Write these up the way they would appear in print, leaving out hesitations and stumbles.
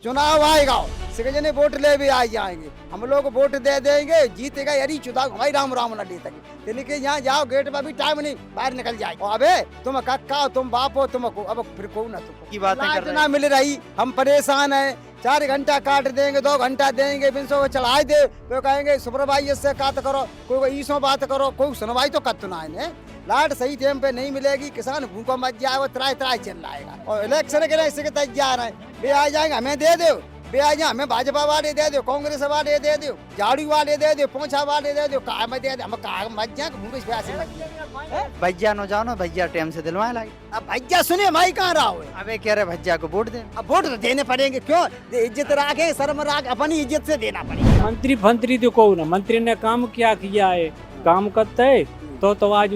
चुनाव आएगा सिकजने वोट ले भी आ जाएंगे, हम लोग वोट दे देंगे, जीतेगा यदि चुनाव भाई राम राम न ले सके लेकिन यहाँ जाओ गेट पर भी टाइम नहीं बाहर निकल जाए। अबे तुम कक्का तुम बापो तुम अब फिर को ना तुम की बातें कर रहे ना मिल रही, हम परेशान है। 4 घंटा काट देंगे 2 घंटा देंगे बिन चढ़ाए दे तो कहेंगे सुपरवाइजर से बात करो, कोई ईसो बात करो, कोई सुनवाई तो कर ना है। लाट सही टाइम पे नहीं मिलेगी, किसान भूखा मच जाए, वो त्राई त्राई चल रहा और इलेक्शन के लिए इसके तैयार है। वे आ जाएंगे हमें दे दो, वे आ जाए हमें भाजपा वाले दे दो, कांग्रेस वाले दे दो, झाड़ू वाले दे दो, पोछा वाले दे दो, का में दे दो, हम का मच जाए भूखे प्यासे मच जाए। भैया न जाओ ना, भैया टाइम से दिलवाए लाइट। अब भैया सुनिए भाई कहाँ रहा हो, अबे कह रहे भैया को वोट दे। अब वोट तो देने पड़ेंगे, क्यों इज्जत राखे शर्म राख अपनी इज्जत से देना पड़ेगा। मंत्री फंत्री तो कहो ना, मंत्री ने काम क्या किया है, काम करता है तो आज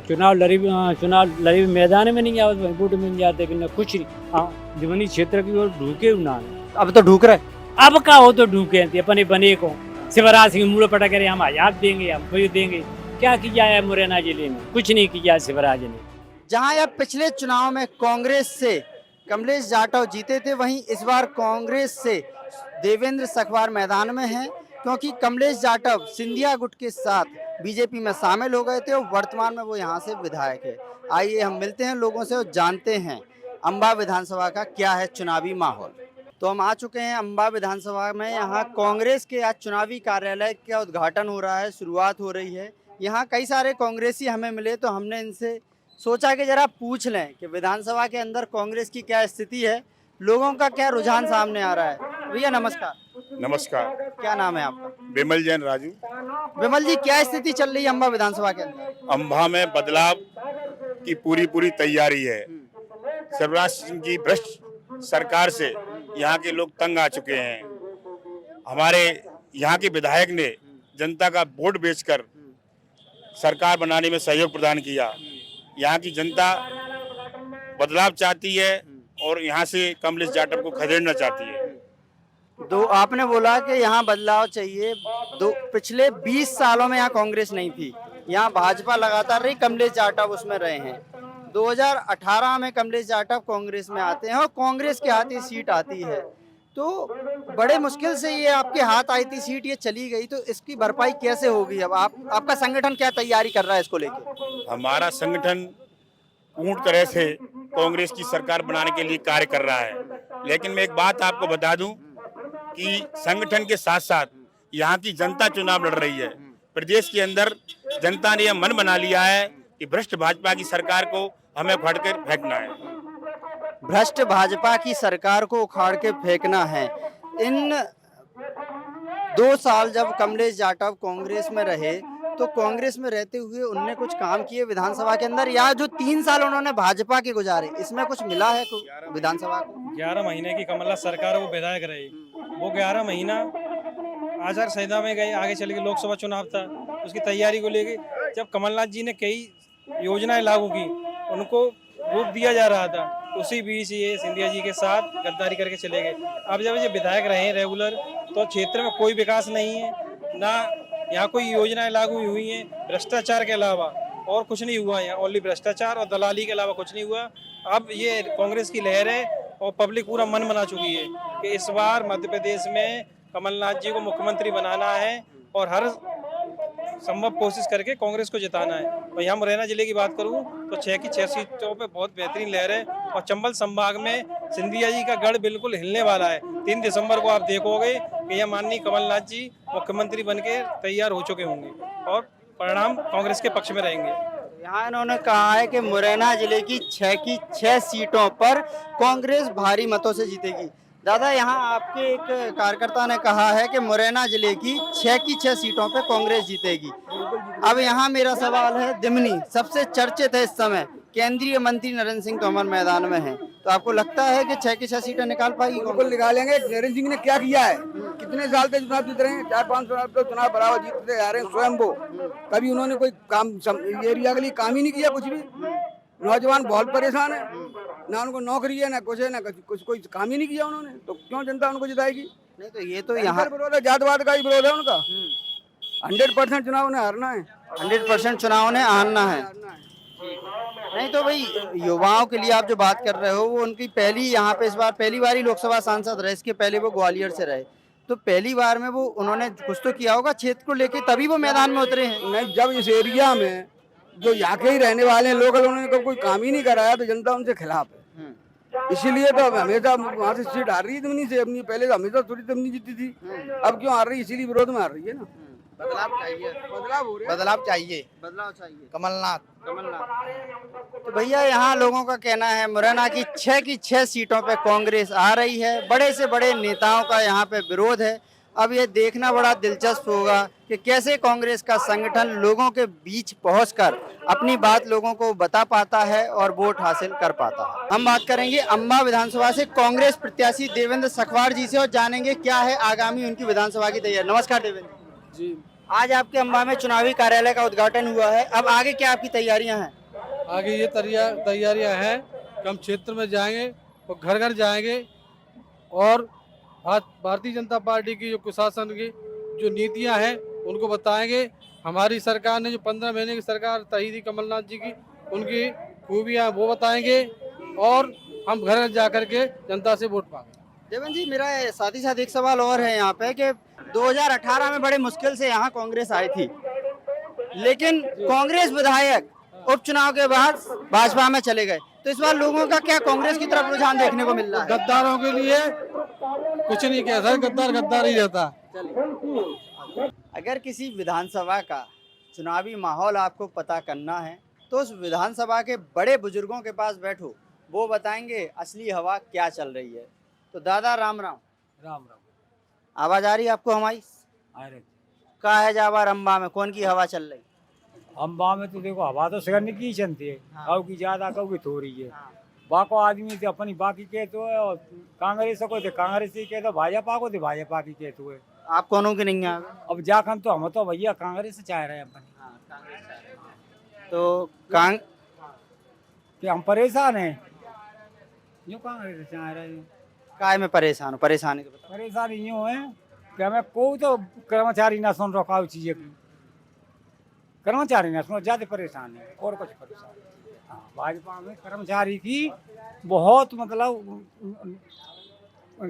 चुनाव लड़ी मैदान में नहीं आते, वोट मिल जाते कि कुछ नहीं। जवनी क्षेत्र की ओर ढूके ना, अब तो ढूक रहे, अब का हो तो ढूके अपने बने को शिवराज सिंह मूल पटा करे हम आजाद देंगे, हम कोई देंगे। क्या किया है मुरैना जिले में, कुछ नहीं किया शिवराज ने। जहां अब पिछले चुनाव में कांग्रेस से कमलेश जाटव जीते थे, वहीं इस बार कांग्रेस से देवेंद्र सखवार मैदान में हैं, क्योंकि कमलेश जाटव सिंधिया गुट के साथ बीजेपी में शामिल हो गए थे और वर्तमान में वो यहाँ से विधायक है। आइए हम मिलते हैं लोगों से और जानते हैं अंबा विधानसभा का क्या है चुनावी माहौल। तो हम आ चुके हैं अंबा विधानसभा में। यहाँ कांग्रेस के आज चुनावी कार्यालय का उद्घाटन हो रहा है, शुरुआत हो रही है। यहाँ कई सारे कांग्रेसी हमें मिले तो हमने इनसे सोचा कि जरा पूछ लें कि विधानसभा के अंदर कांग्रेस की क्या स्थिति है, लोगों का क्या रुझान सामने आ रहा है। भैया नमस्कार। नमस्कार, क्या नाम है आपका? विमल जैन राजू। विमल जी, क्या स्थिति चल रही है अंबा विधानसभा के अंदर? अंबा में बदलाव की पूरी तैयारी है। शिवराज सिंह की भ्रष्ट सरकार से यहाँ के लोग तंग आ चुके हैं। हमारे यहाँ के विधायक ने जनता का वोट बेचकर सरकार बनाने में सहयोग प्रदान किया। यहाँ की जनता बदलाव चाहती है और यहाँ से कमलेश जाटव को खदेड़ना चाहती है। दो आपने बोला कि यहाँ बदलाव चाहिए। पिछले 20 सालों में यहाँ कांग्रेस नहीं थी, यहाँ भाजपा लगातार रही, कमलेश जाटव उसमें रहे हैं। 2018 में कमलेश जाटव कांग्रेस में आते हैं और कांग्रेस के हाथ ये सीट आती है, तो बड़े मुश्किल से ये आपके हाथ आई थी सीट, ये चली गई, तो इसकी भरपाई कैसे होगी? अब आपका संगठन क्या तैयारी कर रहा है इसको लेकर? हमारा संगठन पूर्ण तरह से कांग्रेस की सरकार बनाने के लिए कार्य कर रहा है। लेकिन मैं एक बात आपको बता दूं कि संगठन के साथ साथ यहाँ की जनता चुनाव लड़ रही है। प्रदेश के अंदर जनता ने यह मन बना लिया है कि भ्रष्ट भाजपा की सरकार को हमें उखाड़ कर फेंकना है। भ्रष्ट भाजपा की सरकार को उखाड़ के फेंकना है। इन 2 साल जब कमलेश जाटव कांग्रेस में रहे, तो कांग्रेस में रहते हुए उनने कुछ काम किए विधानसभा के अंदर, या जो 3 साल उन्होंने भाजपा के गुजारे, इसमें कुछ मिला है विधानसभा को? 11 महीने की कमलनाथ सरकार वो विधायक रही, वो 11 महीना आचार संहिता में गए, आगे चल के लोकसभा चुनाव था, उसकी तैयारी को लेके जब कमलनाथ जी ने कई योजनाएं लागू की, उनको रोक दिया जा रहा था, उसी बीच ये सिंधिया जी के साथ गद्दारी करके चले गए। अब जब ये विधायक रहे रेगुलर, तो क्षेत्र में कोई विकास नहीं है, ना यहाँ कोई योजनाएं लागू हुई हैं, भ्रष्टाचार के अलावा और कुछ नहीं हुआ यहाँ, ओनली भ्रष्टाचार और दलाली के अलावा कुछ नहीं हुआ। अब ये कांग्रेस की लहर है और पब्लिक पूरा मन बना चुकी है कि इस बार मध्य प्रदेश में कमलनाथ जी को मुख्यमंत्री बनाना है और हर संभव कोशिश करके कांग्रेस को जिताना है। और यहाँ मुरैना जिले की बात करूँ तो 6 की 6 सीटों पे बहुत बेहतरीन लहर है और चंबल संभाग में सिंधिया जी का गढ़ बिल्कुल हिलने वाला है। 3 दिसंबर को आप देखोगे कि यह माननीय कमलनाथ जी मुख्यमंत्री बनके तैयार हो चुके होंगे और परिणाम कांग्रेस के पक्ष में रहेंगे। यहाँ इन्होंने कहा है कि मुरैना जिले की 6 की 6 सीटों पर कांग्रेस भारी मतों से जीतेगी। दादा, यहाँ आपके एक कार्यकर्ता ने कहा है कि मुरैना जिले की 6 की 6 सीटों पे कांग्रेस जीतेगी। अब यहाँ मेरा सवाल है, दिमनी सबसे चर्चित है इस समय, केंद्रीय मंत्री नरेंद्र सिंह तोमर मैदान में है, तो आपको लगता है कि 6 की 6 सीटें निकाल पाएगी? बिल्कुल निकालेंगे। नरेंद्र सिंह ने क्या किया है, कितने साल से चुनाव जीत रहे हैं, 4-5 साल तो चुनाव बराबर जीतते आ रहे हैं स्वयं वो। कभी उन्होंने कोई काम एरिया के लिए काम ही नहीं किया, कुछ भी। नौजवान बहुत परेशान है, ना उनको नौकरी है, ना कुछ है, ना कुछ कोई काम ही नहीं किया उन्होंने, तो क्यों जनता उनको जिताएगी? नहीं तो ये तो यहाँ विरोध है, जातवाद का ही विरोध है उनका। 100% चुनाव ने हारना है, 100% चुनाव ने हारना है। नहीं तो भाई युवाओं के लिए आप जो बात कर रहे हो वो उनकी पहली यहाँ पे इस बार पहली बार ही लोकसभा सांसद रहे, इसके पहले वो ग्वालियर से रहे, तो पहली बार में वो उन्होंने कुछ तो किया होगा क्षेत्र को लेके, तभी वो मैदान में उतरे हैं। नहीं, जब इस एरिया में जो यहाँ के ही रहने वाले हैं लोकल, उन्होंने कभी कोई काम ही नहीं कराया तो जनता उनसे खिलाफ है। इसीलिए तो हमेशा वहाँ से सीट हार रही है दिमनी से अपनी, पहले तो हमेशा थोड़ी दिमनी जीती थी, अब क्यों हार रही है? इसीलिए विरोध में हार रही है ना। बदलाव चाहिए, बदलाव हो रहा है। बदलाव चाहिए, बदलाव चाहिए। कमलनाथ। तो भैया यहाँ लोगों का कहना है मुरैना की 6 की 6 सीटों पे कांग्रेस आ रही है, बड़े से बड़े नेताओं का यहाँ पे विरोध है। अब ये देखना बड़ा दिलचस्प होगा कि कैसे कांग्रेस का संगठन लोगों के बीच पहुंचकर अपनी बात लोगों को बता पाता है और वोट हासिल कर पाता है। हम बात करेंगे अम्बा विधानसभा से कांग्रेस प्रत्याशी देवेंद्र सखवार जी से और जानेंगे क्या है आगामी उनकी विधानसभा की तैयारी। नमस्कार देवेंद्र जी, आज आपके अम्बा में चुनावी कार्यालय का उद्घाटन हुआ है, अब आगे क्या आपकी तैयारियां हैं? आगे ये तैयारियां हैं कि हम क्षेत्र में जाएंगे और घर घर जाएंगे और भारतीय जनता पार्टी की जो कुशासन की जो नीतियां हैं उनको बताएंगे। हमारी सरकार ने जो 15 महीने की सरकार तही थी कमलनाथ जी की, उनकी खूबियां वो बताएंगे और हम घर घर जा करके जनता से वोट मांगेंगे। देवेंद्र जी, मेरा साथ ही साथ एक सवाल और है यहाँ पे कि 2018 में बड़े मुश्किल से यहाँ कांग्रेस आई थी, लेकिन कांग्रेस विधायक उपचुनाव के बाद भाजपा में चले गए, तो इस बार लोगों का क्या कांग्रेस की तरफ रुझान देखने को मिल रहा है? गद्दारों के लिए कुछ नहीं कह सकते, गद्दार गद्दार ही रहता। अगर किसी विधानसभा का चुनावी माहौल आपको पता करना है तो उस विधानसभा के बड़े बुजुर्गों के पास बैठो, वो बताएंगे असली हवा क्या चल रही है। तो दादा राम राम। राम राम। आवाज आ रही है आपको हमारी? आ रहे का है जावा अम्बा में कौन की हवा चल रही? अम्बा में तो देखो हवा तो सगन की चलती है, हाँ। कऊ की ज्यादा कऊ की थोड़ी है। हाँ। बाको आदमी थे अपनी बाकी के तो है, और कांग्रेस को थे कांग्रेस के तो भाजपा को थे भाजपा की के तो है। आप कौनों की नहीं है? अब जाकर तो हम तो भैया कांग्रेस से चाह रहे हैं अपनी, तो कि हम परेशान हैं, यूँ कांग्रेस से चाह रहे हैं। काय में परेशान हो? परेशानी तो बताओ। परेशानी यूँ है कि हमें कोई तो कर्मचारी ना सुन रखा हो चीजें की, कर्मचारी ना सुनो, ज्यादा परेशान है और कुछ परेशान नहीं। हाँ, भाजपा में कर्मचारी की बहुत मतलब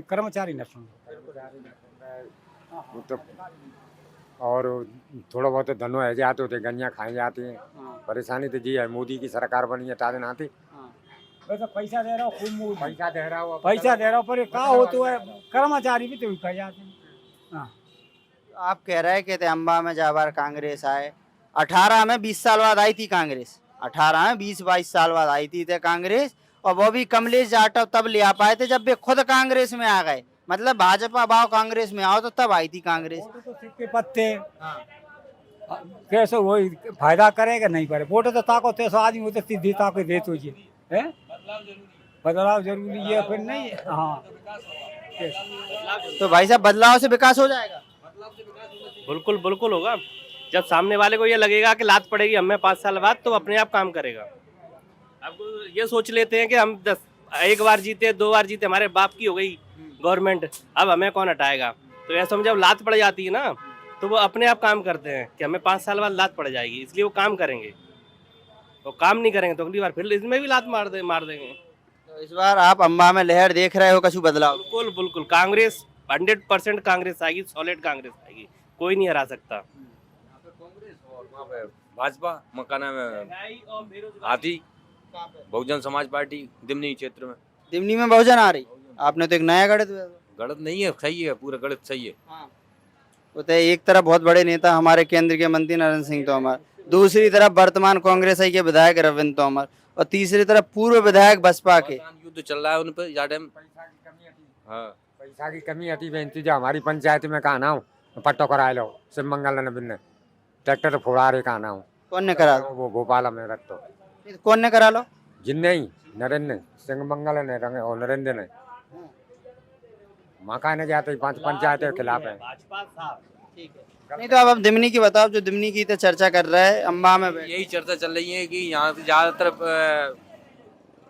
कर्मचारी न सुन तो और थोड़ा बहुत धनो है जाते होते, गन्या खाए जाती हैं। परेशानी तो जी है, मोदी की सरकार बनी है ताजे नाते। वैसे पैसा दे रहा हो खूब, पैसा दे रहा हो, पैसा दे रहा हो, पर क्या हो तो है कर्मचारी भी तो खा जाते हैं। हाँ, आप कह रहे हैं कि अम्बा में जाबार कांग्रेस आए, 18 में 20 साल बाद आई थी कांग्रेस, 18 में 20-22 साल बाद आई थी कांग्रेस, और वो भी कमलेश जाटव तब ले आ पाए थे जब वे खुद कांग्रेस में आ गए, मतलब भाजपा भाव कांग्रेस में आओ तो तब आई थी कांग्रेस। तो सिक्के पत्ते कैसे वही फायदा करेगा नहीं करे, वोट तो ताको तो आदमी होते सीधी ताको दे तो ये है, बदलाव जरूरी है फिर नहीं। हाँ, तो भाई साहब बदलाव से विकास हो जाएगा? बिल्कुल बिल्कुल होगा। जब सामने वाले को ये लगेगा कि लात पड़ेगी हमें 5 साल बाद, तो अपने आप काम करेगा। अब ये सोच लेते हैं कि हम 1 बार जीते 2 बार जीते, हमारे बाप की हो गई गवर्नमेंट, अब हमें कौन हटाएगा। तो ऐसा जब लात पड़ जाती है ना, तो वो अपने आप काम करते हैं कि हमें 5 साल बाद लात पड़ जाएगी, इसलिए वो काम करेंगे। वो काम नहीं करेंगे तो अगली बार फिर इसमें भी लात मार देंगे। तो इस बार आप अम्बा में लहर देख रहे हो कछु बदलाव? बिल्कुल बिल्कुल, कांग्रेस 100% कांग्रेस आएगी, सॉलिड कांग्रेस आएगी, कोई नहीं हरा सकता। भाजपा मकाना में आती बहुजन समाज पार्टी दिमनी क्षेत्र में। दिमनी में बहुजन आ रही, आपने तो एक नया गढ़ गलत नहीं है, सही है, पूरा गलत सही है। वो तो एक तरफ बहुत बड़े नेता हमारे केंद्र के मंत्री नरेंद्र सिंह तोमर, दूसरी तरफ वर्तमान कांग्रेस के विधायक रविंद्र तोमर, और तीसरी तरफ पूर्व विधायक बसपा के। युद्ध चल रहा है उन पर ज्यादा। हाँ, पैसा की कमी आती है। जो हमारी पंचायत में कहा ना पट्टो करा लो, शिव मंगल ने ट्रैक्टर फोड़ा रहे कहा ना, कौन ने करा? वो भोपाल में रख तो कौन ने करा लो? जिन नहीं नरेंद्र सिंह मंगल ने रंगे और नरेंद्र ने मका ने जाते 5 पंचायतों के खिलाफ है। नहीं तो अब दिमनी की बताओ, जो दिमनी की तो चर्चा कर रहा है अम्बा में। यही चर्चा चल रही है कि यहाँ से ज्यादातर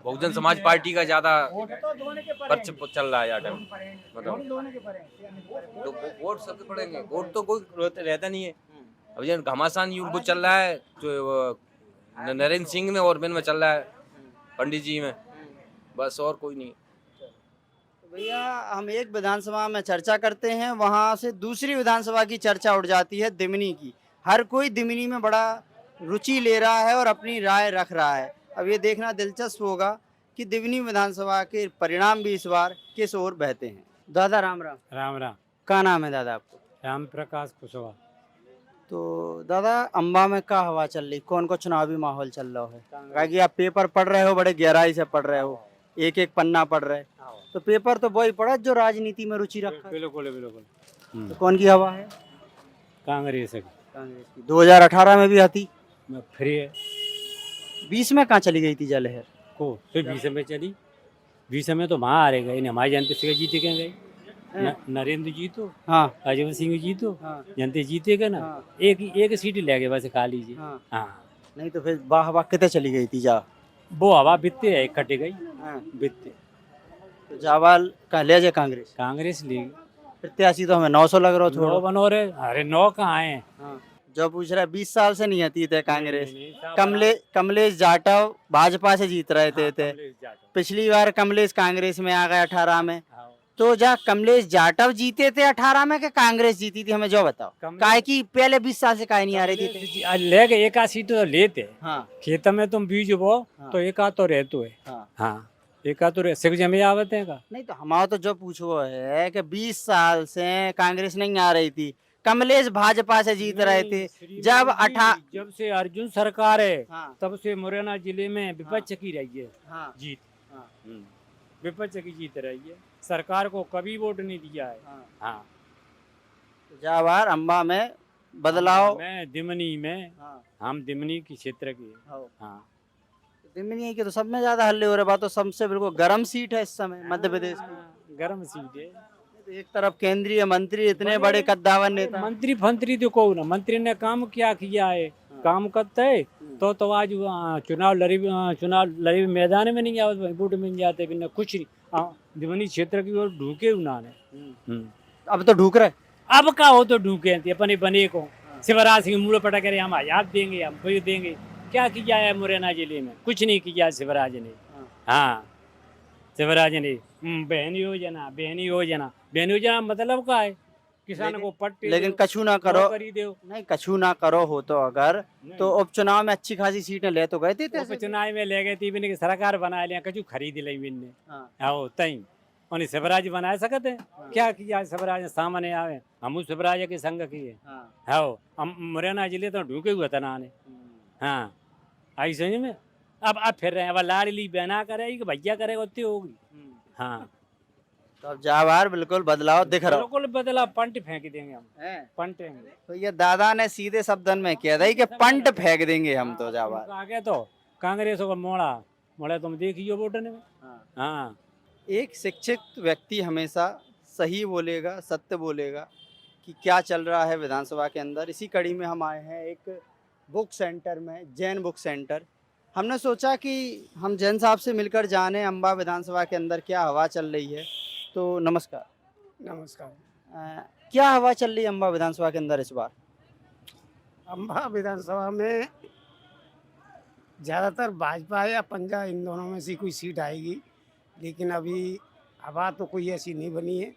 बहुजन समाज पार्टी का ज्यादा पर्च चल रहा है यार, मतलब वोट सबसे पड़ेंगे, वोट तो कोई रहता नहीं है। अब जो घमासान युग चल रहा है, जो नरेंद्र सिंह में और में चल रहा है, पंडित जी में, बस और कोई नहीं। तो भैया हम एक विधानसभा में चर्चा करते हैं, वहां से दूसरी विधानसभा की चर्चा उठ जाती है दिमनी की। हर कोई दिमनी में बड़ा रुचि ले रहा है और अपनी राय रख रहा है। अब ये देखना दिलचस्प होगा कि दिमनी विधानसभा के परिणाम भी इस बार किस ओर बहते हैं। दादा राम राम। राम राम। क्या नाम है दादा आपको? राम प्रकाश कुशवाहा। तो दादा अम्बा में क्या हवा चल रही, कौन को चुनावी माहौल चल रहा है? क्योंकि आप पेपर पढ़ रहे हो, बड़े गहराई से पढ़ रहे हो, एक एक पन्ना पढ़ रहे, तो पेपर तो वही पढ़ा जो राजनीति में रुचि रखा है। बिल्कुल बिल्कुल। तो कौन की हवा है? कांग्रेस की। कांग्रेस की। 2018 में भी आती, फ्री है 20 में कहाँ चली गई थी जलहर को, फिर 20 में चली। 20 में तो वहाँ हारे गए, हमारे जनता से जीते के गए। नरेंद्र जी तो, हाँ अजय सिंह जी तो, हाँ जनते जीते गए ना। हाँ। एक सीट ले गए बस खाली जी। हाँ। हाँ, नहीं तो फिर वाह हवा कितने चली गई थी जा? वो हवा बित्ते है कटे गई। हाँ। बित्ते तो जावाल का ले जाए कांग्रेस। कांग्रेस लीग प्रत्याशी तो हमें 900 लग रहा हो 9 थोड़ा। बनो रहे। अरे 9 कहाँ है? हाँ। जो पूछ रहा है 20 साल से नहीं आती थे कांग्रेस। नहीं, नहीं, सब कमलेश जाटव भाजपा से जीत रहे थे। कमलेश जाटव। पिछली बार कमलेश कांग्रेस में आ गए 18 में। हाँ। तो जा कमलेश जाटव जीते थे 18 में कि कांग्रेस जीती थी, हमें जो बताओ। काहे की पहले 20 साल से काहे नहीं आ रही थी? ले गए एक सीट तो लेते। हाँ खेत में तुम बीज बो हाँ। तो एक तो रहतो है। हाँ। हाँ, एक तो रह सिख जमे आवते हैं का। नहीं तो हमारा तो जो पूछो है कि 20 साल से कांग्रेस नहीं आ रही थी, कमलेश भाजपा से जीत रहे थे। जब से अर्जुन सरकार है हाँ तब से मुरैना जिले में विपक्ष की रही है हाँ जीत। हाँ। विपक्ष की जीत रही है, सरकार को कभी वोट नहीं दिया है। हाँ। हाँ, तो जावार अम्बा में बदलाव। मैं दिमनी में, हाँ। हम दिमनी की क्षेत्र की है। हाँ। हाँ, दिमनी के तो सब में ज्यादा हल्ले हो रहे, बात तो सबसे बिल्कुल गर्म सीट है इस समय मध्य प्रदेश की। गर्म सीट है। तो एक तरफ केंद्रीय मंत्री इतने बड़े कद्दावर नेता। मंत्री तो को ना, मंत्री ने काम क्या किया है, काम करता है तो आज चुनाव लड़ी मैदान में नहीं आवत, वोट मिल जाते बिना कुछ नहीं। दिमनी क्षेत्र की ओर ढूके उन्होंने। अब तो ढूक रहे। अब का हो तो ढूके अपने बने को। शिवराज सिंह मूल पटा करे हम आजाद देंगे, हम फिर देंगे। क्या किया है मुरैना जिले में? कुछ नहीं किया शिवराज ने। हाँ, शिवराज ने बहन योजना मतलब का है किसान को पट्टे लेकिन कछु ना करो, करी दो। नहीं कछु ना करो हो तो अगर तो उपचुनाव में अच्छी खासी सीटें ले तो गए थे। चुनाव में ले गए थी, बिन सरकार बना लिया, कछु खरीद ली बिन आओ तई उन्हें शिवराज बना सकते हैं। क्या किया शिवराज सामने आवे, हम शिवराज के संग किए। हाँ, हम मुरैना जिले तो ढूके हुए थे नाने। हाँ, आई समझ में। अब फिर रहे, अब लाडली बहना करेगी कि भैया करेगा उतनी होगी। हाँ, तो अब जावार बिल्कुल बदलाव दिख रहा। बिल्कुल बदला, पंट फेंक देंगे हम। पंटेंगे तो ये दादा ने सीधे शब्दन में कह दी कि पंट फेंक देंगे हम तो जावार। आगे तो कांग्रेस को मोड़ा तुम देखियो वोटने में। हाँ, एक शिक्षित व्यक्ति हमेशा सही बोलेगा, सत्य बोलेगा कि क्या चल रहा है विधानसभा के अंदर। इसी कड़ी में हम आए हैं एक बुक सेंटर में, जैन बुक सेंटर। हमने सोचा कि हम जैन साहब से मिलकर जाने अम्बा विधानसभा के अंदर क्या हवा चल रही है। तो नमस्कार। नमस्कार। क्या हवा चल रही है अम्बा विधानसभा के अंदर इस बार? अम्बा विधानसभा में ज़्यादातर भाजपा या पंजा, इन दोनों में से कोई सीट आएगी। लेकिन अभी हवा तो कोई ऐसी नहीं बनी है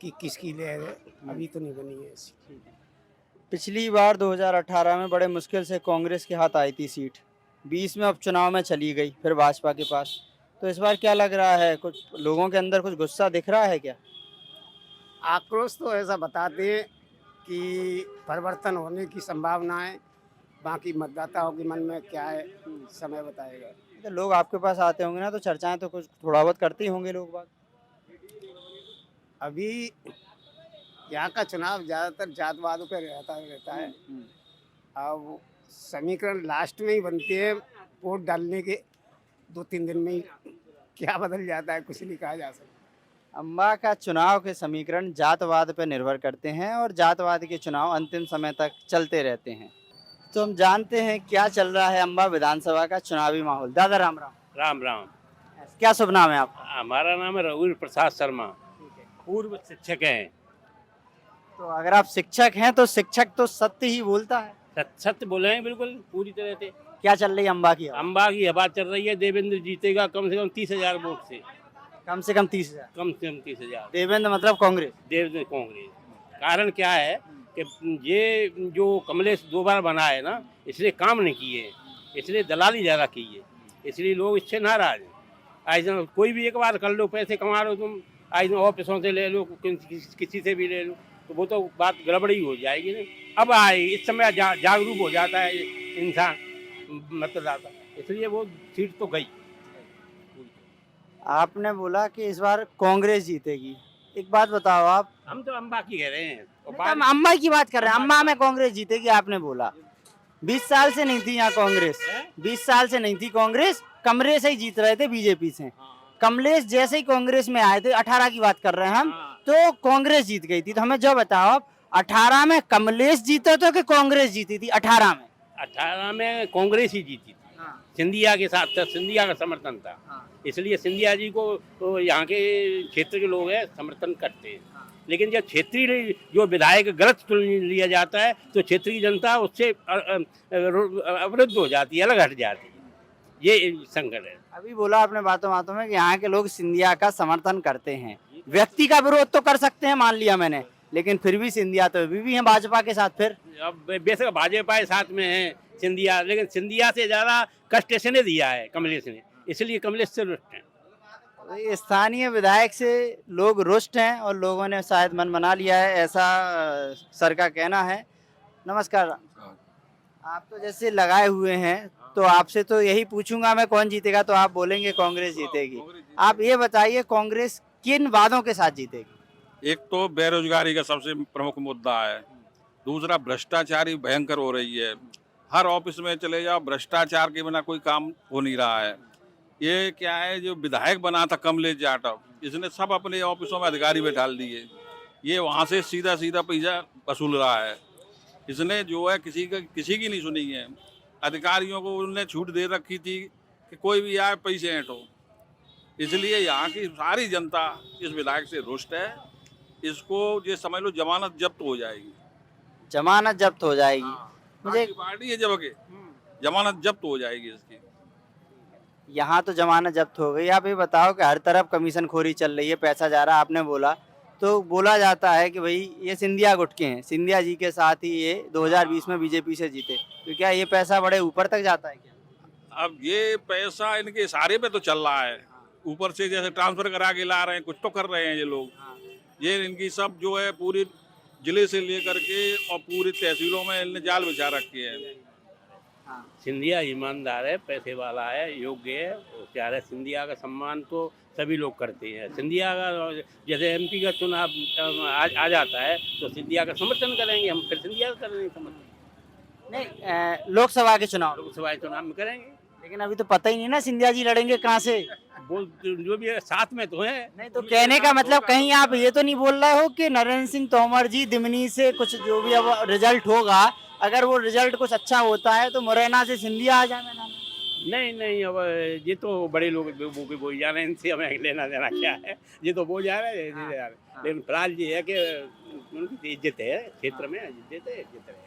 कि किसकी ले है, अभी तो नहीं बनी है ऐसी। पिछली बार 2018 में बड़े मुश्किल से कांग्रेस के हाथ आई थी सीट, 20 में उपचुनाव में चली गई फिर भाजपा के पास। तो इस बार क्या लग रहा है, कुछ लोगों के अंदर कुछ गुस्सा दिख रहा है क्या? आक्रोश तो ऐसा बताते हैं कि परिवर्तन होने की संभावना है, बाकी मतदाताओं के मन में क्या है समय बताएगा। तो लोग आपके पास आते होंगे ना, तो चर्चाएं तो कुछ थोड़ा बहुत करते ही होंगे लोग बात। अभी यहाँ का चुनाव ज़्यादातर जातवाद पे रहता है। अब समीकरण लास्ट में ही बनते हैं, वोट डालने के 2-3 दिन में ही क्या बदल जाता है कुछ नहीं कहा जा सकता। अम्बा का चुनाव के समीकरण जातवाद पर निर्भर करते हैं और जातवाद के चुनाव अंतिम समय तक चलते रहते हैं। तो हम जानते हैं क्या चल रहा है अम्बा विधानसभा का चुनावी माहौल। दादा राम राम। राम राम। क्या शुभ नाम है आपका? हमारा नाम है रघुवीर प्रसाद शर्मा, पूर्व शिक्षक हैं। तो अगर आप शिक्षक हैं तो शिक्षक तो सत्य ही बोलता है। सत्य बोले हैं बिल्कुल पूरी तरह से। क्या चल रही है अम्बा की हवा? अम्बा की हवा चल रही है, देवेंद्र जीतेगा कम से कम 30,000 वोट से। कम से कम 30,000। कम से कम 30,000। देवेंद्र मतलब कांग्रेस? देवेंद्र कांग्रेस। कारण क्या है कि ये जो कमलेश 2 बार बना है ना, इसलिए काम नहीं किए, इसलिए दलाली ज़्यादा की है, इसलिए लोग इससे नाराज हैं। आज कोई भी एक बार कर लो, पैसे कमा लो तुम, आज ऑफिसों से ले लो, किसी से भी ले लो, तो वो तो बात गड़बड़ी हो जाएगी ना। अब आए इस समय जागरूक हो जाता है इंसान मतदाता, इसलिए वो सीट तो गई। आपने बोला कि इस बार कांग्रेस जीतेगी, एक बात बताओ आप। हम तो अम्बा की कह रहे हैं। हम अम्बा की बात कर रहे हैं, अम्बा में कांग्रेस जीतेगी आपने बोला। 20 साल से नहीं थी यहाँ कांग्रेस, 20 साल से नहीं थी कांग्रेस, कमरे से ही जीत रहे थे बीजेपी से। कमलेश जैसे ही कांग्रेस में आए थे, 18 की बात कर रहे हैं हम, तो कांग्रेस जीत गई थी। तो हमें जो बताओ आप, 18 में कमलेश जीता था कि कांग्रेस जीती थी? 18 में 18 में कांग्रेस ही जीती थी। सिंधिया के साथ था, सिंधिया का समर्थन था, इसलिए सिंधिया जी को तो यहाँ के क्षेत्र के लोग हैं समर्थन करते हैं। लेकिन जब क्षेत्रीय जो विधायक गलत चुन लिया जाता है तो क्षेत्रीय जनता उससे अवरुद्ध हो जाती है, अलग हट जाती है। ये संकट है। अभी बोला आपने बातों बातों में कि यहाँ के लोग सिंधिया का समर्थन करते हैं। व्यक्ति का विरोध तो कर सकते हैं, मान लिया मैंने, लेकिन फिर भी सिंधिया तो अभी भी है भाजपा के साथ। फिर अब बेशक भाजपा के साथ में है सिंधिया, लेकिन सिंधिया से ज्यादा कष्ट इसने दिया है कमलेश ने, इसलिए कमलेश से रुष्ट है। स्थानीय विधायक से लोग रुष्ट हैं और लोगों ने शायद मन बना लिया है, ऐसा सर का कहना है। नमस्कार, आप तो जैसे लगाए हुए हैं, तो आपसे तो यही पूछूंगा मैं कौन जीतेगा, तो आप बोलेंगे कांग्रेस जीतेगी। आप ये बताइए कांग्रेस किन वादों के साथ जीतेगी? एक तो बेरोजगारी का सबसे प्रमुख मुद्दा है, दूसरा भ्रष्टाचारी भयंकर हो रही है, हर ऑफिस में चले जाओ भ्रष्टाचार के बिना कोई काम हो नहीं रहा है। ये क्या है, जो विधायक बना था कमलेश जाटव, इसने सब अपने ऑफिसों में अधिकारी बैठा दिए, ये वहाँ से सीधा सीधा पैसा वसूल रहा है। इसने जो है किसी की नहीं सुनी है। अधिकारियों को उन्होंने छूट दे रखी थी कि कोई भी आए पैसे ऐंठो, इसलिए यहाँ की सारी जनता इस विधायक से रुष्ट है। इसको ये समझ लो जमानत जब्त हो जाएगी। जमानत जब्त हो जाएगी? मुझे पार्टी है जब के जमानत जब्त हो जाएगी इसकी। यहाँ तो जमानत जब्त हो गई। आप ये बताओ कि हर तरफ कमीशन खोरी चल रही है, पैसा जा रहा है, आपने बोला, तो बोला जाता है कि भाई ये सिंधिया गुट के हैं, सिंधिया जी के साथ ही ये 2020 में बीजेपी से जीते, तो क्या ये पैसा बड़े ऊपर तक जाता है क्या? अब ये पैसा इनके इशारे पे तो चल रहा है, ऊपर से जैसे ट्रांसफर करा के ला रहे हैं, कुछ तो कर रहे हैं ये लोग। ये इनकी सब जो है पूरी जिले से लेकर के और पूरी तहसीलों में इनने जाल बिछा रखे हैं। सिंधिया ईमानदार है, पैसे वाला है, योग्य है, होशियार है। सिंधिया का सम्मान तो सभी लोग करते हैं। सिंधिया का जैसे एमपी का चुनाव आ जाता है तो सिंधिया का समर्थन करेंगे हम, फिर सिंधिया का करेंगे समर्थन। नहीं, लोकसभा के चुनाव में करेंगे, लेकिन अभी तो पता ही नहीं ना सिंधिया जी लड़ेंगे कहाँ से। वो जो भी है साथ में तो है। नहीं तो कहने का मतलब कहीं आप ये तो नहीं बोल रहे हो कि नरेंद्र सिंह तोमर जी दिमनी से कुछ जो भी अब रिजल्ट होगा, अगर वो रिजल्ट कुछ अच्छा होता है तो मुरैना से सिंधिया आ जाए मैदान? नहीं, अब ये तो बड़े लोग वो बोल जा रहे हैं, इनसे हमें लेना देना क्या है, ये तो बोल जा रहे हैं। लेकिन फिलहाल ये है कि उनकी इज्जत है क्षेत्र में, इज्जत रहेगी।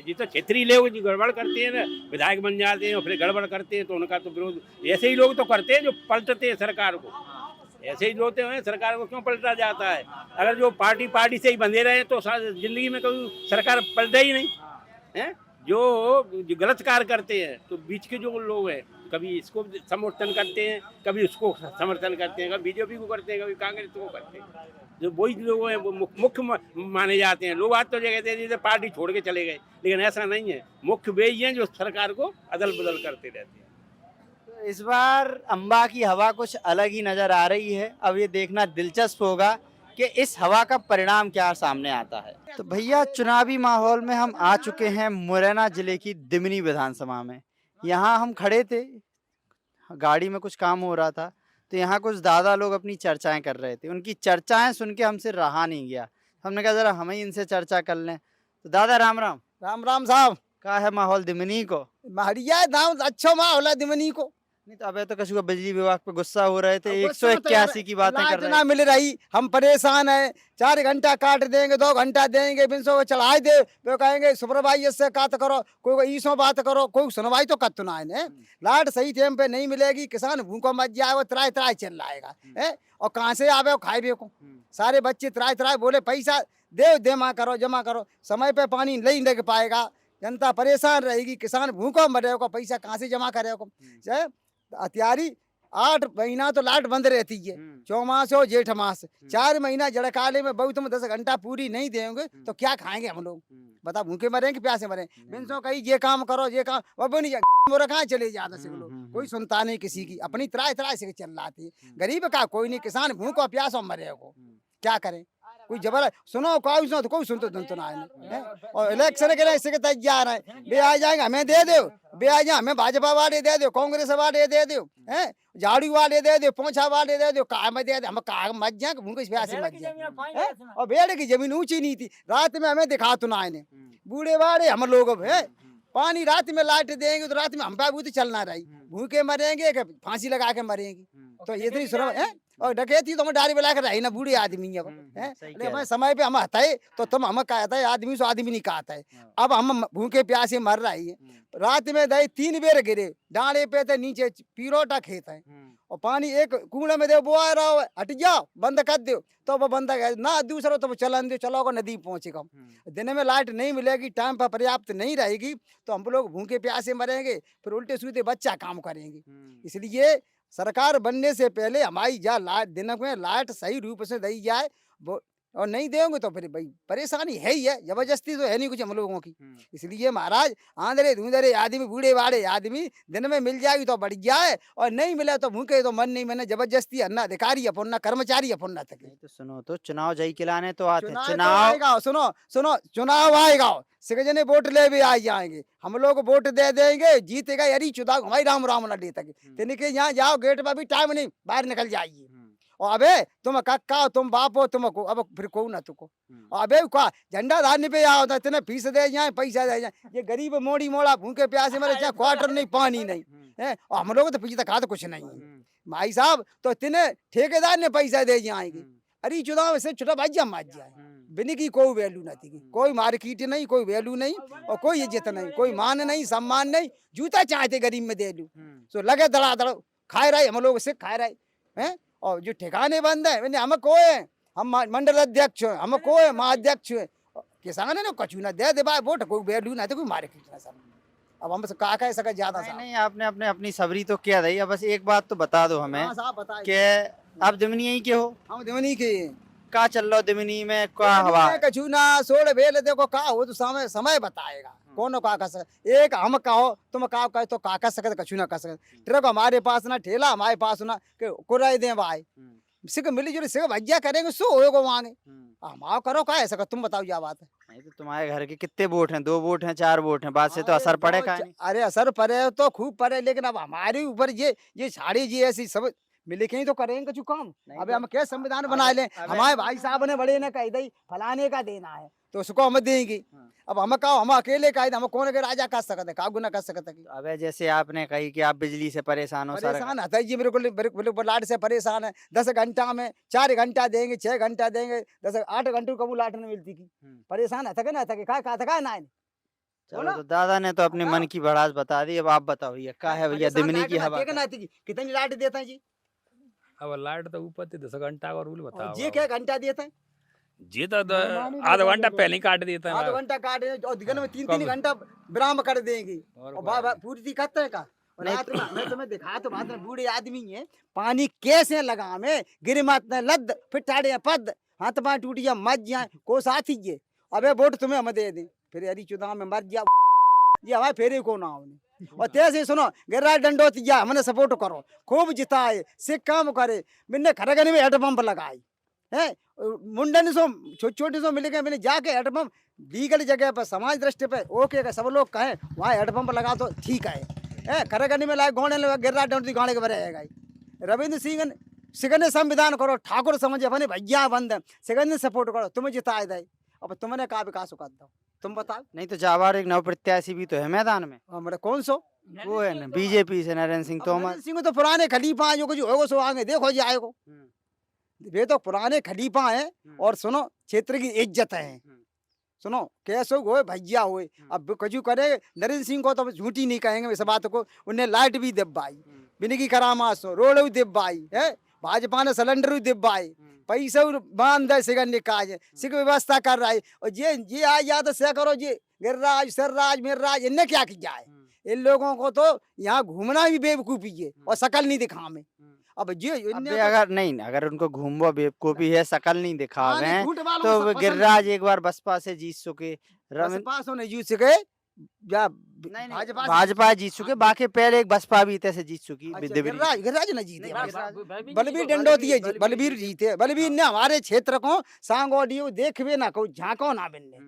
जी तो क्षेत्रीय लोग जो गड़बड़ करते हैं ना, विधायक बन जाते हैं और फिर गड़बड़ करते हैं, तो उनका तो विरोध ऐसे ही लोग तो करते हैं जो पलटते हैं सरकार को। ऐसे ही होते हैं, सरकार को क्यों पलटा जाता है? अगर जो पार्टी से ही बंधे रहे तो जिंदगी में कभी सरकार पलटे ही नहीं है। जो गलत कार्य करते हैं तो बीच के जो लोग हैं कभी इसको समर्थन करते हैं, कभी उसको समर्थन करते हैं, कभी बीजेपी को करते हैं, कभी कांग्रेस को करते हैं। जो वही लोग हैं वो मुख्य माने जाते हैं। लोग आज तो कहते हैं जैसे पार्टी छोड़ के चले गए, लेकिन ऐसा नहीं है। मुख्य वे ही हैं जो सरकार को अदल बदल करते रहते हैं। तो इस बार अम्बा की हवा कुछ अलग ही नजर आ रही है। अब ये देखना दिलचस्प होगा कि इस हवा का परिणाम क्या सामने आता है। तो भैया, चुनावी माहौल में हम आ चुके हैं मुरैना जिले की दिमनी विधानसभा में। यहाँ हम खड़े थे, गाड़ी में कुछ काम हो रहा था, तो यहाँ कुछ दादा लोग अपनी चर्चाएं कर रहे थे। उनकी चर्चाएं सुन के हमसे रहा नहीं गया, हमने कहा जरा हमें इनसे चर्चा कर लें। तो दादा राम राम। राम राम साहब। क्या है माहौल दिमनी को? बढ़िया दाम अच्छा माहौल है दिमनी को। नहीं तो अबे तो कछु का बिजली विभाग पे गुस्सा हो रहे थे, अब गुस्सा तो 181 की बातें कर लाइट रहे ना थे। मिल रही, हम परेशान है। 4 घंटा काट देंगे, 2 घंटा देंगे, बिन सो चढ़ाए दे, वो कहेंगे सुपरवाइजर से बात करो, कोई ईसो बात करो, कोई सुनवाई तो कत ना है। लाइट सही टाइम पे नहीं मिलेगी, किसान भूखो मत जाए, वो त्राय त्राय चल रहा है। और कहाँ से आवे खाए भी को, सारे बच्चे त्राय त्राय बोले पैसा दे जमा करो, समय पे पानी नहीं लग पाएगा, जनता परेशान रहेगी, किसान भूखो मरेगा, पैसा कहाँ से जमा करेगा। हथियारी 8 महीना तो लाइट बंद रहती है, चौमास हो जेठ मास, 4 महीना जड़काले में बहुत, तुम 10 घंटा पूरी नहीं देंगे तो क्या खाएंगे हम लोग, बता भूखे मरेंगे प्यासे मरेंगे। बिन कहीं ये काम करो, ये काम वो नहीं, मोरा कहाँ चले जाता से लोग, कोई सुनता नहीं किसी की, अपनी त्राय त्राय से चल रही है। गरीब का कोई नहीं, किसान भूखो प्यासो मरेगा, क्या करें। कोई जबर सुनो कोई सुनो तो कोई सुन तो ना है। और इलेक्शन के लिए इसके तैयार है, बे आ जाएंगे हमें दे दो, बे आ जाए हमें भाजपा वाले दे दो, कांग्रेस वाले दे दो, हैं झाड़ू वाले दे दो, पोछा वाले दे दो, का में दे दो, हम का मत जाए भूखे प्यासे मत जाए। और भेड़ की जमीन ऊंची नहीं थी, रात में हमें दिखा तो ना इन्हें, बूढ़े वाले हम लोग है। पानी रात में लाइट देंगे तो रात में हम पे चलना रही, भूखे मरेंगे कि फांसी लगा के मरेंगे, तो ये इतनी सुनो है। और डकैती तो हम डारी बना कर रही ना, बूढ़े आदमी है हमें समय पे हम हताए तो तुम हम कहता है आदमी से आदमी नहीं कहता है। अब हम भूखे प्यासे मर रही है, रात में दही 3 बेर गिरे, डाले पे थे नीचे पीरोटा खेत है, और पानी एक कूड़े में दे वो आ रहा है, हट जाओ बंद कर दो, तो वो बंद ना, दूसरा तो चलन दो, चलो नदी पहुंचेगा। दिन में लाइट नहीं मिलेगी, टाइम पर पर्याप्त नहीं रहेगी, तो हम लोग भूखे प्यासे मरेंगे, फिर उल्टे सीधे बच्चा काम करेंगे। इसलिए सरकार बनने से पहले हमारी जा लाइट दिन में लाइट सही रूप से दी जाए, और नहीं देंगे तो फिर भाई परेशानी है ही है, जबरदस्ती तो है नहीं कुछ हम लोगों की। इसलिए महाराज आंधरे धुंधरे आदमी, बूढ़े वाले आदमी दिन में मिल जाएगी तो बढ़ जाए, और नहीं मिला तो भूखे तो मन नहीं मैंने जबरदस्ती अन्ना अधिकारी अपन ना कर्मचारी अपन ना तक। तो सुनो, तो चुनाव जई खिलाने तो आते चुनाव चुनाव आएगा, सुनो चुनाव आएगा, सिकजने वोट ले भी आ जाएंगे, हम लोग वोट दे देंगे, जीतेगा यदि चुनाव हमारी राम राम ना लेता के यहाँ जाओ गेट पर भी टाइम नहीं, बाहर निकल जाइए। और अबे तुम कक्का तुम बाप हो, तुमको अब फिर को ना तुको, और अबे का झंडा धारने पे आओ तो इतने फीस दे जाए, पैसा दे जाए, ये गरीब मोड़ी मोड़ा भूखे प्यासे मरे, चाहे क्वार्टर नहीं पानी नहीं है, और हम लोग तो पीछे तक तो कुछ नहीं है भाई साहब, तो इतने ठेकेदार ने पैसा दे जाएंगे। अरे चुनाव से छोटा भाई जम मच जाए, बिनी की कोई वैल्यू नहीं थी, कोई मार्केट नहीं, कोई वैल्यू नहीं, और कोई इज्जत नहीं, कोई मान नहीं, सम्मान नहीं, जूता चाहते गरीब में दे लू, तो लगे दड़ा दड़ खाए रहे, हम लोग से खाए रहे हैं। और जो ठिकाने बंद है, मैंने हम को है, हम मंडल अध्यक्ष है, हम को है महाअध्यक्ष है, किसान है ना कछु ना दे दे भाई वोट, कोई वैल्यू ना, कोई मार्केट ना सब। अब हम का कह सके ज्यादा नहीं, नहीं आपने अपने अपनी सबरी तो क्या रही है, बस एक बात तो बता दो हमें कि आप दिमनी यहीं के हो, हम दिमनी के का चल रहा दिमनी में क्या हवा, कछु ना सोड़ भेल देखो का हो तो समय बताएगा कौन का कर सके। एक हम कहो तुम का कहे तो का कर सकते, कछु ना कर सकते। ट्रक हमारे पास ना, ठेला हमारे पास ना, कि कुराई दे भाई सिख मिली जुली सिख भज्जा करेंगे, सो होएगा मांगे हम करो का ऐसा, तुम बताओ क्या बात है। नहीं तो तुम्हारे घर के कितने वोट हैं, 2 वोट हैं, 4 वोट हैं, बात से तो असर पड़े का नहीं। अरे असर पड़े तो खूब पड़े, लेकिन अब हमारे ऊपर ये साड़ी जी ऐसी सब मिले के ही तो करेंगे कुछ काम। अबे हम क्या संविधान बना ले, हमारे भाई साहब ने बड़े ने कह दी फलाने का देना है तो उसको हम देंगे। अब हम कहो हम अकेले का हम कौन के राजा कर सकते, का गुना कर सकते। अबे जैसे आपने कही कि आप बिजली से परेशान हो, परेशान है जी, बिल्कुल लाइट से परेशान है। 10 घंटा में 4 घंटा देंगे, 6 घंटा देंगे, 8 घंटे को लाइट नहीं मिलती की, परेशान है थके ना थके का ना। चलो तो दादा ने तो अपने मन की भड़ास बता दी, अब आप बताओ भैया क्या है भैया दिमनी की हवा कितनी लाइट देता है जी? अब लाइट तो ऊपर 10 घंटा और बताओ जी क्या घंटा देता है जी, तो आधा घंटा पहले ही काट देता है, आधा घंटा काट और दिन में 3-3 घंटा विराम कर देंगे, और पूरी करते है का। रात में मैं तुम्हें दिखा तो बात में बूढ़े आदमी है, पानी कैसे लगा में गिर मत लद फिर टाड़े पद हाथ पाँव टूट जा मत जाए को साथी ये। अबे वोट तुम्हें हम दे दें, फिर यदि चुनाव में मर जा ये हमारे फेरे को ना होने। और तेज सुनो गिर्रा डंडोत जा हमने सपोर्ट करो, खूब जिताए से काम करे। मैंने खरगन में हेडपंप लगाई है, मुंडन सो छोटी सो मिल गए, मैंने जाके हेडपंप लीगल जगह पर समाज दृष्टि पे ओके सब लोग कहें वहाँ हेडपंप लगा तो ठीक है। खरगन में लाए गौड़े गिर्रा डंडोती गाने के बरेगा। रविंद्र सिंह ने संविधान करो, ठाकुर समझे अपने भैया बंद है, सिंह ने सपोर्ट करो, तुम्हें जिताए दे। अब तुमने कहा विकास कर दो, तुम बताओ। नहीं तो जाबार एक नव प्रत्याशी भी तो है मैदान में, हमारे कौन सो वो है ना बीजेपी से नरेंद्र सिंह तोमर। नरेंद्र सिंह तो पुराने खलीफा जो कुछ होगा सो आगे देखो जी आएगो। वे तो पुराने खलीफा हैं और सुनो क्षेत्र की इज्जत है। सुनो कैसे हुए भैया हुए, अब कजू करे नरेंद्र सिंह को तो झूठी नहीं कहेंगे इस बात को। उन्हें लाइट भी दिब्बाई, बिनगी करामास रोड भी दिब्बाई है, भाजपा ने सिलेंडर भी दिब्बाई, पैसे बांध दे सिगन निकाय सिख व्यवस्था कर रहा है। और ये आ या तो से करो जी गिरराज सरराज मिर्राज इन्हें क्या किया है। इन लोगों को तो यहाँ घूमना भी बेवकूफी है और शकल नहीं दिखा में। अब ये अबे अगर नहीं अगर उनको घूमवा बेवकूफी है शकल नहीं दिखावे तो गिरिराज एक बार बसपा से जीत चुके, बसपा नहीं जीत सके या भाजपा जीत चुके, बाकी पहले एक बसपा भी से जीत चुकी। गिरिराज न जीते, बलबीर डंडोती बलबीर जीते। बलबीर ने हमारे क्षेत्र को सांगोडियो देखवे ना को झांको ना बिन्ने,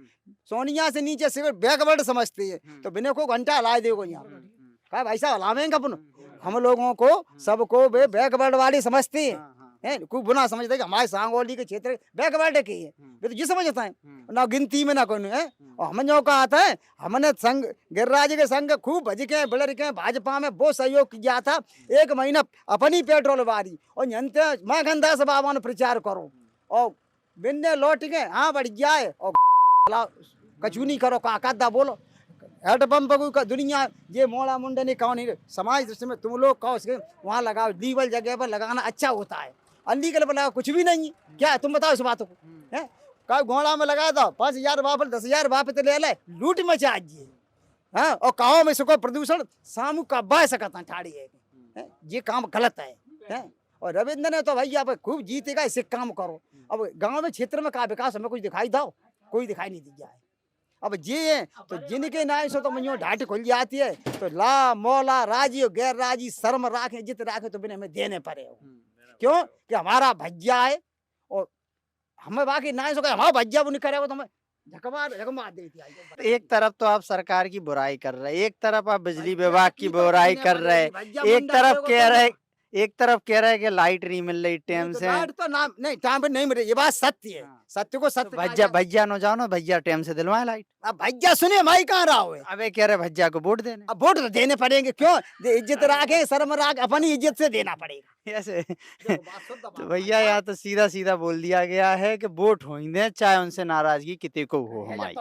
सोनिया से नीचे से बैकवर्ड समझते है तो बिने को घंटा हला देगो यहाँ का भाई साहब हलावेंगे अपन। हम लोगों को सबको वे बैकवर्ड वाली समझते हैं, कोई बुरा समझते हैं कि हमारे सांगोली के क्षेत्र बैकवर्ड के है, वे तो जी समझता है ना गिनती में ना कोई है। और हम जो का आता है हमने संग गिरिराज के संग खूब भज के बिलर के भाजपा में बहुत सहयोग किया था। 1 महीना अपनी पेट्रोल वाली और मैं गंदा से बाबा ने प्रचार करो और बिन्ने लौट के हाँ बढ़ जाए और कचूनी करो का बोलो हेडपंप का दुनिया ये मोड़ा मुंडे नहीं कहो नहीं समाज दृष्टि में तुम लोग कहो वहाँ लगाओ, लीगल जगह पर लगाना अच्छा होता है, अनलीगल पर लगाओ कुछ भी नहीं। क्या तुम बताओ इस बात को है? का घोड़ा में लगा दो 5,000 वापस 10,000 वापस ले ले लूट मचा दिए। हाँ और गाँव में सुखो प्रदूषण सामू का बह सकता ठाड़ी है, ये काम गलत है। और रविंद्र ने तो भैया खूब जीतेगा, इससे काम करो। अब गाँव में क्षेत्र में का विकास हमें कुछ दिखाई दो, कोई दिखाई नहीं दिया है। अब ये तो जिनके नाय सो तो मुझे ढाट खुल जाती है तो ला मौला राजी और गैर राजी शर्म राखे जित राखे तो बिना हमें देने पड़े हो। क्यों कि हमारा भज्जा है और हमें बाकी नाय सो हमारा भज्जा वो नहीं करेगा तो हमें झकमार देती है। एक तरफ तो आप सरकार की बुराई कर रहे, एक तरफ आप बिजली विभाग की बुराई कर रहे, एक तरफ कह रहे कि लाइट नहीं मिल रही टाइम से। लाइट तो नाम नहीं टाइम पे नहीं मिल रही, ये बात सत्य है। सत्य को सत्य भैया नो जानो भैया टाइम से दिलवाए लाइट। अब भैया सुने भाई कहाँ रहा हो। अबे कह रहे भैया को वोट देने, अब वोट तो देने पड़ेंगे। क्यों इज्जत राखे शर्म राख अपनी इज्जत से देना पड़ेगा ऐसे। तो भैया यहाँ तो सीधा सीधा बोल दिया गया है कि वोट हो ही दे चाहे उनसे नाराजगी कितने को हो हमारी।